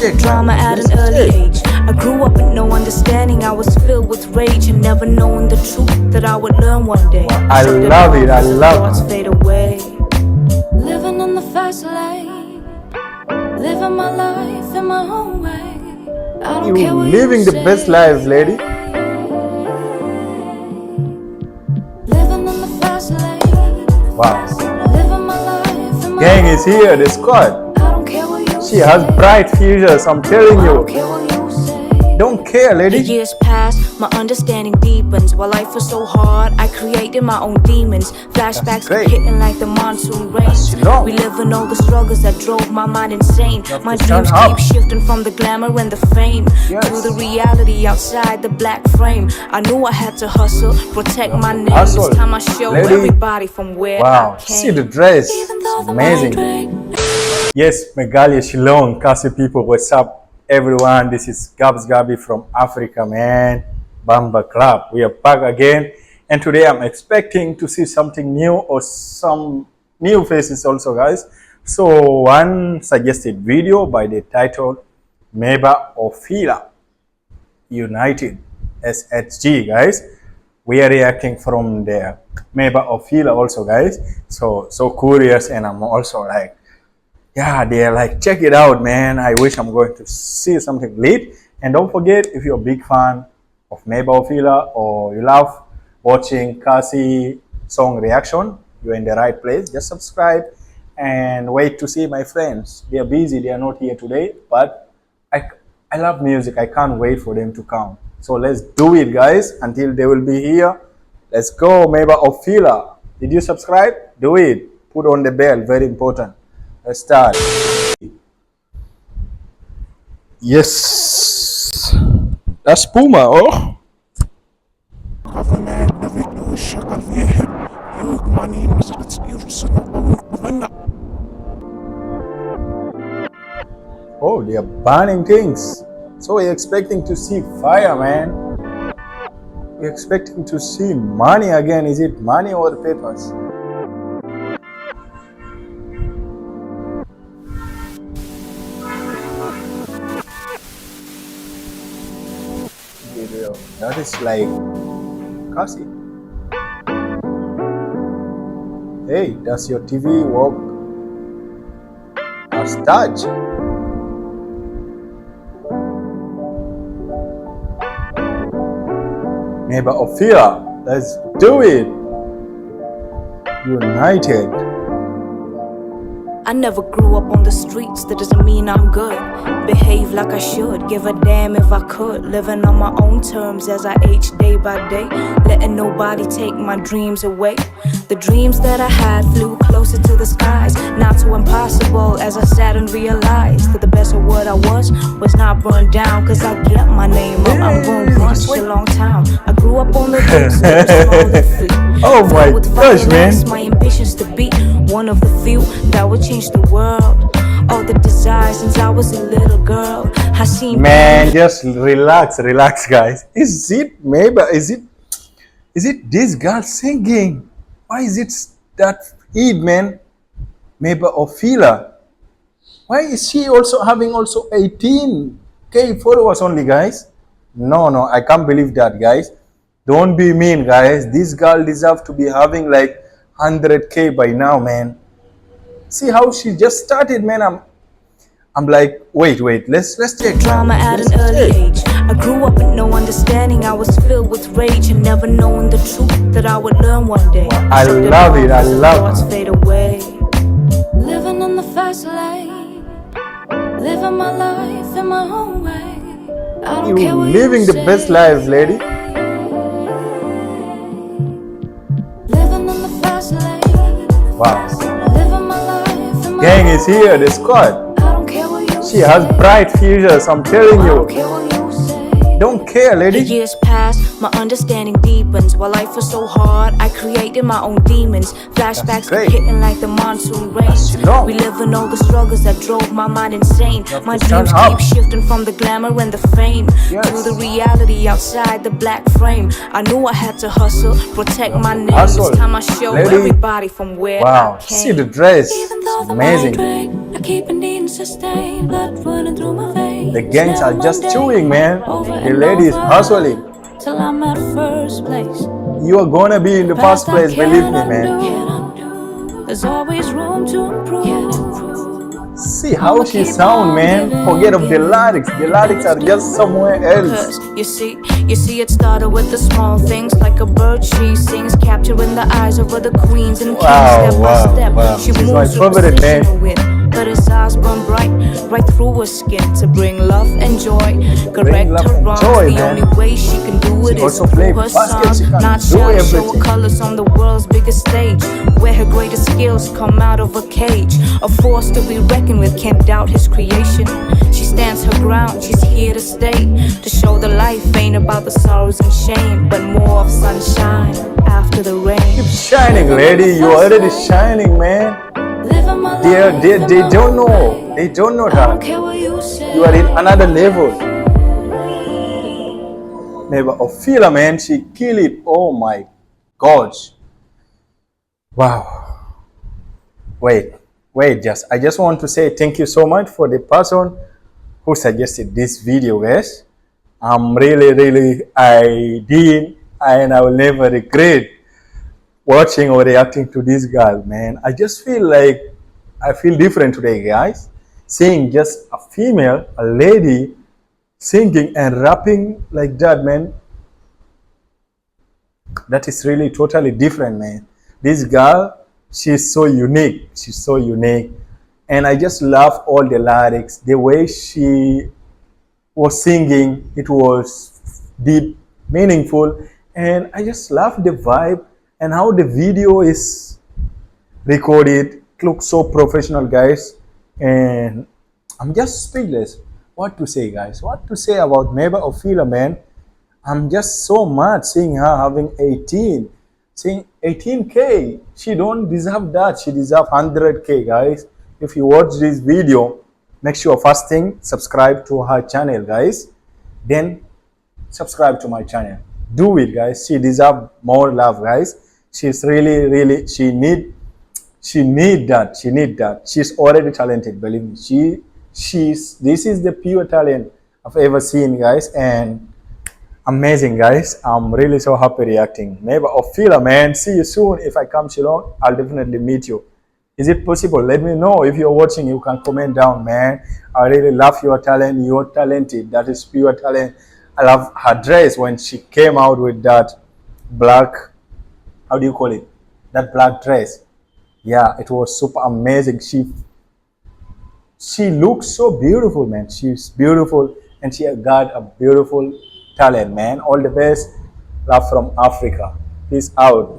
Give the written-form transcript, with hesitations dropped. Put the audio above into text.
Drama at an early age. I grew up with no understanding. I was filled with rage and never knowing the truth that I would learn one day. I love it. I love it. Fade away. Living in the fast lane, living my life in my own way. I don't care what you living the best life, lady. Living in the fast lane. Wow. Living my life in my Gang is here, the squad. I don't care what you She has bright futures, I'm telling you. Don't care, lady. The years pass, my understanding deepens. While life was so hard, I created my own demons. Flashbacks keep hitting like the monsoon rains. Reliving all the struggles that drove my mind insane. My dreams keep shifting from the glamour and the fame to the reality outside the black frame. I knew I had to hustle, protect my name. It's time I show everybody from where I came. See the dress, it's amazing. Yes, Meghalaya, Shillong, Khasi people, what's up? Everyone, this is Gabsgabi from Africa, man. Bamba Club. We are back again, and today I'm expecting to see something new or some new faces also, guys. So one suggested video by the title Meba Ofilia untitled.SHG, guys. We are reacting from there. Meba Ofilia also, guys. So curious, and I'm also like, yeah, they're like, check it out, man. I wish I'm going to see something lit. And don't forget, if you're a big fan of Meba Ofilia or you love watching Khasi song reaction, you're in the right place. Just subscribe and wait to see my friends. They are busy, they are not here today, but I love music. I can't wait for them to come. So let's do it, guys, until they will be here. Let's go, Meba Ofilia. Did you subscribe? Do it. Put on the bell, very important. Let's start. Yes, that's Puma. Oh, oh, they are burning things. So we're expecting to see fire, man. We're expecting to see money again. Is it money or papers? That is like Khasi. Hey, does your TV work as touch? Meba Ofilia, let's do it. United. I never grew up on the streets, that doesn't mean I'm good. Behave like I should, give a damn if I could. Living on my own terms as I age day by day. Letting nobody take my dreams away. The dreams that I had flew closer to the skies. Not too impossible as I sat and realized that the best of what I was not burned down. Cause I get my name up, I'm gonna run Shillong town. I grew up on the roads that were small and free. Oh my gosh, man. My ambitions to be one of the few that would change the world. All the desires since I was a little girl. I seen man, just relax, guys. Is it Meba? Is it this girl singing? Why is it that heat, man? Meba Ofilia. Why is she also having 18K followers only, guys? No, I can't believe that, guys. Don't be mean, guys. This girl deserves to be having like 100K by now, man. See how she just started, man. I'm like, wait, let's check. Drama at an early age. I grew up with no understanding. I was filled with rage and never knowing the truth that I would learn one day. I love it. I love it. Fade away. Living in the fast lane, living my life in my own way. I don't care what you living the best life, lady. Living in the fast lane. Wow. Living my life in my Gang is here, the squad. She has bright futures, I'm telling you. Don't care, lady. The years pass, my understanding deepens. While life was so hard, I created my own demons. Flashbacks keep hitting like the monsoon rains. Reliving all the struggles that drove my mind insane. My dreams keep shifting from the glamour and the fame to the reality outside the black frame. I knew I had to hustle, protect my name. It's time I show everybody from where I came. See the dress, it's amazing. I keep a needing sustain, blood running through my veins. The gangs are Never just one chewing, day, man. over The and ladies over, hustling. till I'm at first place. You are gonna be in the first Path I place, believe me, can't man. undo. There's always room to improve. See how she sound, man. Forget of the lyrics. The lyrics are just somewhere else. Cause you see, it started with the small things like a bird she sings, captured in the eyes of other queens and kings. Wow, Step wow, by step, wow. she She's moves my with favorite, precision man. and wit. But his eyes burn bright, right through her skin to bring love and joy. Correct love her and wrongs, joy, the man. only way she can do it She is also play through her basket, she songs. can Not do shy to show everything. her colors on the world's biggest stage, where her greatest skills come out of a cage. A force to be reckoned with, can't doubt his creation. She stands her ground, she's here to stay, to show the life ain't about the sorrows and shame, but more of sunshine after the rain. Keep shining, lady. You're already shining, man. Living my They life, don't know. They don't know I don't that care what you say. you are in another level. Meba Ofilia, man, she killed it. Oh my gosh. Wow. Wait, I just want to say thank you so much for the person who suggested this video, guys. I'm really, and I will never regret watching or reacting to this girl, man. I just feel like I feel different today, guys. Seeing just a female, a lady, singing and rapping like that, man. That is really totally different, man. This girl, she's so unique. She's so unique. And I just love all the lyrics, the way she was singing. It was deep, meaningful, and I just love the vibe and how the video is recorded. It looks so professional, guys, and I'm just speechless. What to say, guys? What to say about Meba Ofilia, man? I'm just so mad seeing her having 18, seeing 18K. She don't deserve that. She deserves 100K, guys. If you watch this video, make sure first thing subscribe to her channel, guys. Then subscribe to my channel. Do it, guys. She deserves more love, guys. She's really she need that. She's already talented, believe me. This is the pure talent I've ever seen, guys, and amazing, guys. I'm really so happy reacting. Meba Ofilia, man. See you soon. If I come Shillong, I'll definitely meet you. Is it possible? Let me know. If you're watching, you can comment down, man. I really love your talent. You're talented. That is pure talent. I love her dress when she came out with that black, how do you call it? That black dress. Yeah, it was super amazing. She looks so beautiful, man. She's beautiful and she got a beautiful talent, man. All the best. Love from Africa. Peace out.